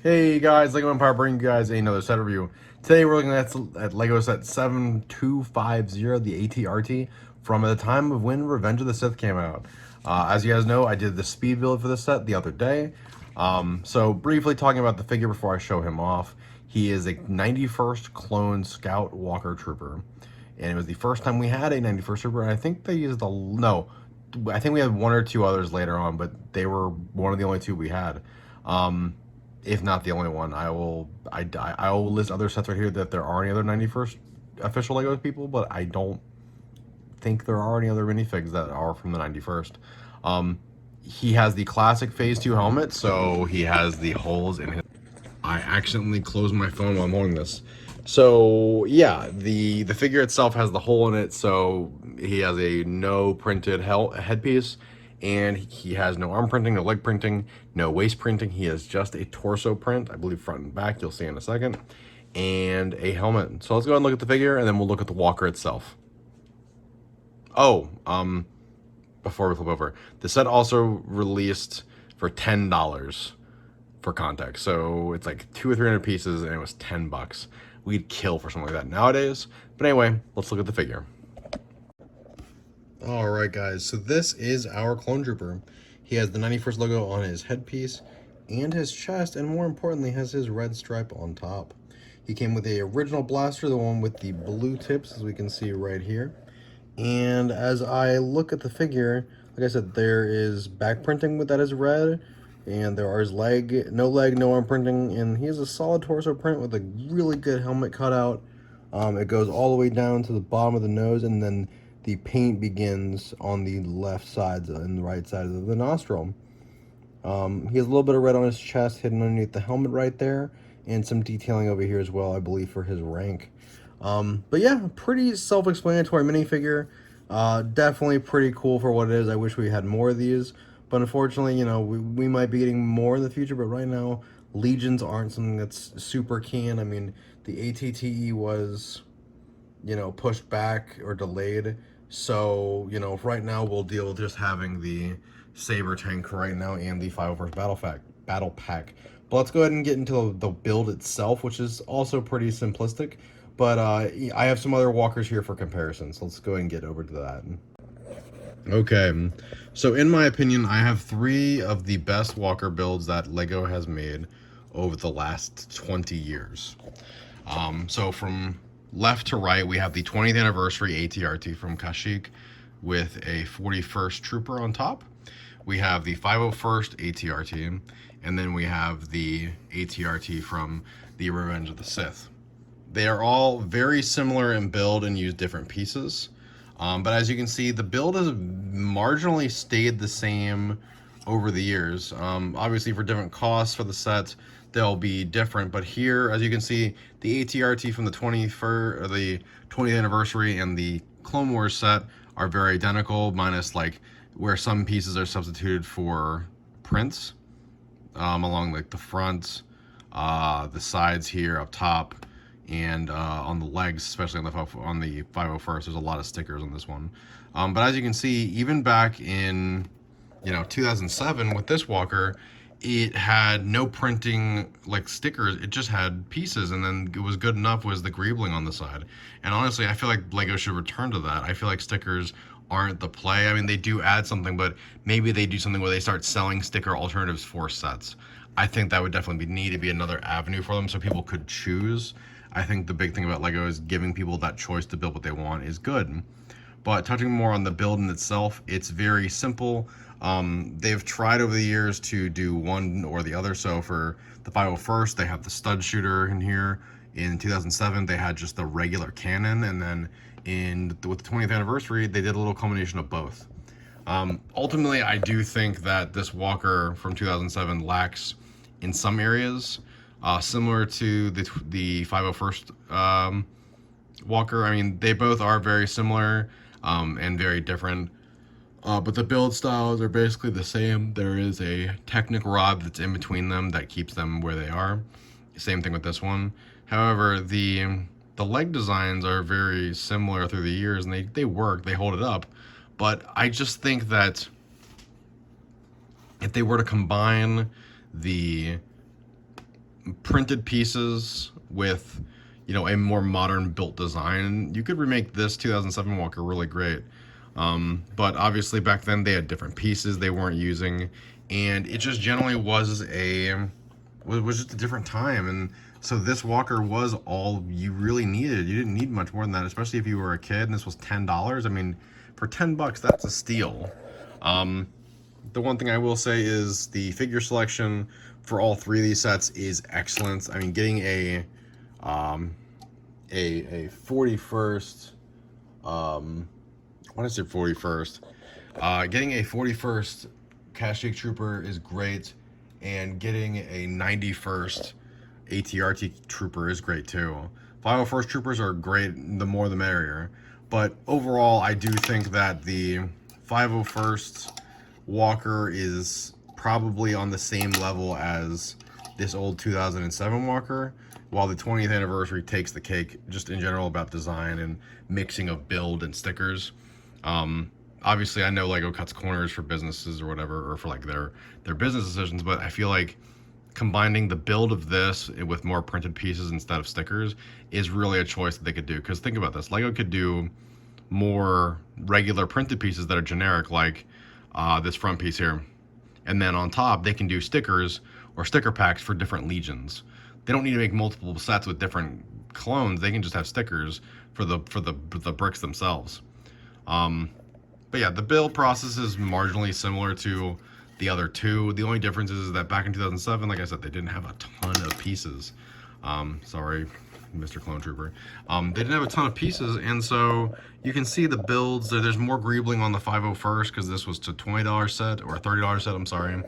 Hey guys, Lego Empire bringing you guys another set review. Today we're looking at Lego set 7250, the ATRT, from the time of when Revenge of the Sith came out. As you guys know, I did the speed build for this set the other day. So briefly talking about the figure before I show him off, he is a 91st clone Scout Walker Trooper. And it was the first time we had a 91st Trooper, and I think they used no, I think we had one or two others later on, but they were one of the only two we had. If not the only one. I will list other sets right here that there are any other 91st official Lego people, but I don't think there are any other minifigs that are from the 91st. He has the classic Phase 2 helmet, so he has the holes in his... I accidentally closed my phone while I'm holding this. So yeah, the figure itself has the hole in it, so he has a no printed headpiece, and he has no arm printing, no leg printing, no waist printing. He has just a torso print, I believe front and back, you'll see in a second, and a helmet. So let's go ahead and look at the figure, and then we'll look at the walker itself. Oh, before we flip over, the set also released for $10 for context. So it's like 200 or 300 pieces, and it was $10. We'd kill for something like that nowadays. But anyway, let's look at the figure. All right, guys. So this is our clone trooper. He has the 91st logo on his headpiece and his chest, and more importantly, has his red stripe on top. He came with the original blaster, the one with the blue tips, as we can see right here. And as I look at the figure, like I said, there is back printing that is red, and there is leg, no arm printing, and he has a solid torso print with a really good helmet cutout. It goes all the way down to the bottom of the nose, and then the paint begins on the left sides and the right side of the nostril. He has a little bit of red on his chest hidden underneath the helmet right there, and some detailing over here as well, I believe, for his rank. But yeah, pretty self-explanatory minifigure. Definitely pretty cool for what it is. I wish we had more of these, but unfortunately, you know, we might be getting more in the future, but right now, Legions aren't something that's super keen. I mean, the ATTE was, you know, pushed back or delayed, so, you know, right now we'll deal with just having the Saber tank right now and the 501st Battle Pack. But let's go ahead and get into the build itself, which is also pretty simplistic. But I have some other walkers here for comparison, so let's go ahead and get over to that. Okay, so in my opinion, I have three of the best walker builds that LEGO has made over the last 20 years. So from left to right, we have the 20th anniversary ATRT from Kashyyyk with a 41st Trooper on top. We have the 501st ATRT, and then we have the ATRT from the Revenge of the Sith. They are all very similar in build and use different pieces. But as you can see, the build has marginally stayed the same over the years. Obviously, for different costs for the sets, they'll be different. But here, as you can see, the ATRT from the 20th anniversary and the Clone Wars set are very identical, minus like where some pieces are substituted for prints along like the front, the sides here up top, and on the legs, especially on the 501st, there's a lot of stickers on this one. But as you can see, even back in 2007 with this walker, it had no printing like stickers. It just had pieces, and then it was good enough was the greebling on the side. And honestly, I feel like LEGO should return to that. I feel like stickers aren't the play. I mean, they do add something, but maybe they do something where they start selling sticker alternatives for sets. I think that would definitely need to be another avenue for them so people could choose. I think the big thing about LEGO is giving people that choice to build what they want is good. But touching more on the build in itself, it's very simple. They've tried over the years to do one or the other. So for the 501st, they have the stud shooter in here. In 2007, they had just the regular cannon. And then with the 20th anniversary, they did a little combination of both. Ultimately, I do think that this walker from 2007 lacks in some areas. Similar to the 501st walker. I mean, they both are very similar and very different. But the build styles are basically the same. There is a Technic rod that's in between them that keeps them where they are. Same thing with this one. However, the leg designs are very similar through the years, and they work, they hold it up. But I just think that if they were to combine the printed pieces with, you know, a more modern built design, you could remake this 2007 Walker really great. But obviously back then they had different pieces they weren't using, and it just generally was just a different time. And so this Walker was all you really needed. You didn't need much more than that, especially if you were a kid and this was $10. I mean, for $10, that's a steal. The one thing I will say is the figure selection for all three of these sets is excellent. I mean, getting a 41st, what is it, 41st? Getting a 41st Kashyyyk Trooper is great, and getting a 91st ATRT Trooper is great too. 501st Troopers are great, the more the merrier. But overall, I do think that the 501st Walker is probably on the same level as this old 2007 Walker, while the 20th anniversary takes the cake just in general about design and mixing of build and stickers. Obviously, I know Lego cuts corners for businesses or whatever, or for like their business decisions, but I feel like combining the build of this with more printed pieces instead of stickers is really a choice that they could do. Because think about this, Lego could do more regular printed pieces that are generic, like this front piece here, and then on top they can do stickers or sticker packs for different legions. They don't need to make multiple sets with different clones. They can just have stickers for the bricks themselves. But yeah, the build process is marginally similar to the other two. The only difference is that back in 2007, like I said, they didn't have a ton of pieces. Sorry, Mr. Clone Trooper. They didn't have a ton of pieces, and so you can see the builds. There's more greebling on the 501st because this was a $20 set, or a $30 set, I'm sorry.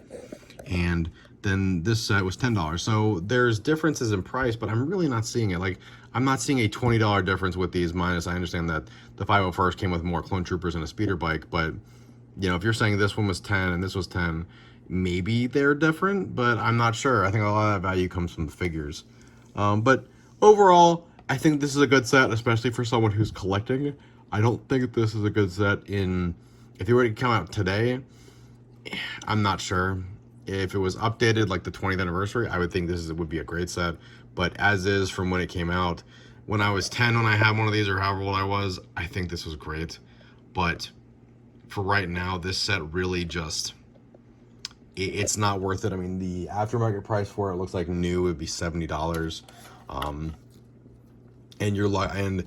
And then this set was $10. So there's differences in price, but I'm really not seeing it. Like, I'm not seeing a $20 difference with these, minus I understand that the 501st came with more Clone Troopers and a speeder bike, but you know, if you're saying this one was 10 and this was 10, maybe they're different, but I'm not sure. I think a lot of that value comes from the figures. But overall, I think this is a good set, especially for someone who's collecting. I don't think this is a good set if it were to come out today, I'm not sure. If it was updated like the 20th anniversary, I would think this would be a great set. But as is from when it came out, when I was 10, when I had one of these, or however old I was, I think this was great. But for right now, this set really just, it's not worth it. I mean, the aftermarket price for it looks like new would be $70. And you're like, and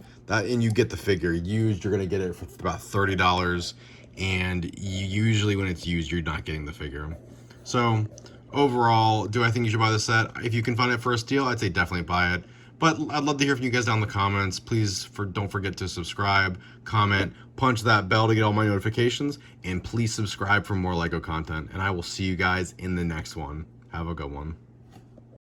you get the figure used, you're gonna get it for about $30. And usually when it's used, you're not getting the figure. So overall, do I think you should buy this set? If you can find it for a steal, I'd say definitely buy it. But I'd love to hear from you guys down in the comments. Please, don't forget to subscribe, comment, punch that bell to get all my notifications, and please subscribe for more Lego content. And I will see you guys in the next one. Have a good one.